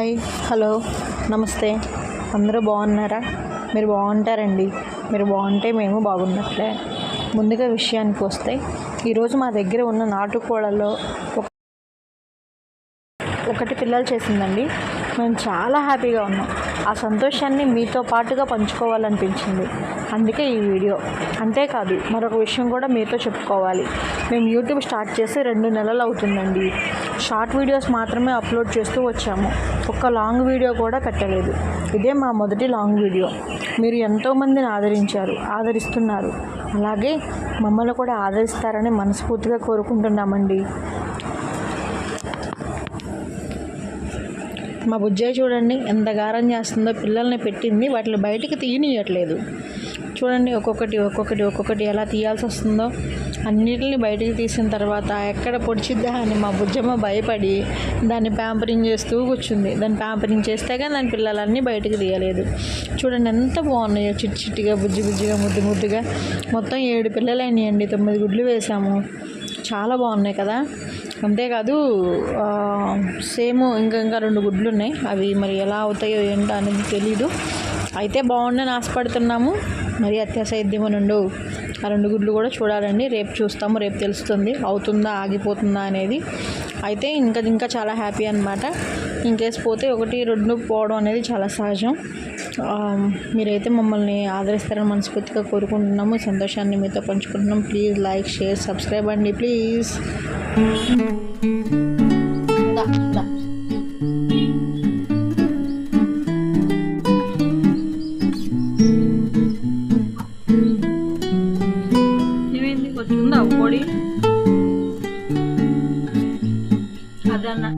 Hi, hello, నమస్తే. అందరూ బాగున్నారా? మీరు బాగుంటారండి. మీరు బాగుంటే మేము బాగున్నట్లే. ముందుగా విషయానికి వస్తే, ఈరోజు మా దగ్గర ఉన్న నాటుకోళ్ళలో ఒకటి పిల్లలు చేసిందండి. మేము చాలా హ్యాపీగా ఉన్నాం. ఆ సంతోషాన్ని మీతో పాటుగా పంచుకోవాలనిపించింది. అందుకే ఈ వీడియో. అంతేకాదు, మరొక విషయం కూడా మీతో చెప్పుకోవాలి. మేము యూట్యూబ్ స్టార్ట్ చేసి 2 నెలలు అవుతుందండి. షార్ట్ వీడియోస్ మాత్రమే అప్లోడ్ చేస్తూ వచ్చాము. ఒక్క లాంగ్ వీడియో కూడా పెట్టలేదు. ఇదే మా మొదటి లాంగ్ వీడియో. మీరు ఎంతోమందిని ఆదరిస్తున్నారు. అలాగే మమ్మల్ని కూడా ఆదరిస్తారని మనస్ఫూర్తిగా కోరుకుంటున్నామండి. మా బుజ్జయ్య చూడండి ఎంత గారం చేస్తుందో. పిల్లల్ని పెట్టింది, వాటిని బయటికి తీయనియట్లేదు. చూడండి ఒక్కొక్కటి ఎలా తీయాల్సి వస్తుందో. అన్నిటిని బయటికి తీసిన తర్వాత ఎక్కడ పొడిచిద్దా అని మా బుజ్జమ్మ భయపడి దాన్ని ప్యాంపరింగ్ చేస్తూ కూర్చుంది. దాన్ని ప్యాంపరింగ్ చేస్తే కానీ దాని పిల్లలన్నీ బయటికి తీయలేదు. చూడండి ఎంత బాగున్నాయో, చిట్టిగా బుజ్జిగా ముద్దుగా. మొత్తం 7 పిల్లలు అయినాయండి. 9 గుడ్లు వేసాము. చాలా బాగున్నాయి కదా. అంతేకాదు, సేమ్ ఇంకా 2 గుడ్లు ఉన్నాయి. అవి మరి ఎలా అవుతాయో ఏంటో అనేది తెలీదు. అయితే బాగుండని ఆశపడుతున్నాము. మరి అత్యాశైద్యము నుండు ఆ 2 గుడ్లు కూడా చూడాలండి. రేపు చూస్తాము. రేపు తెలుస్తుంది అవుతుందా ఆగిపోతుందా అనేది. అయితే ఇంకా చాలా హ్యాపీ అనమాట. ఇంకేసి పోతే 1, 2 పోవడం అనేది చాలా సహజం. మీరైతే మమ్మల్ని ఆదరిస్తారని మనస్ఫూర్తిగా కోరుకుంటున్నాము. సంతోషాన్ని మీతో పంచుకుంటున్నాం. ప్లీజ్ లైక్, షేర్, సబ్స్క్రైబ్ అండి ప్లీజ్. ఏమైంది? వచ్చిందా పొడి అదన్నా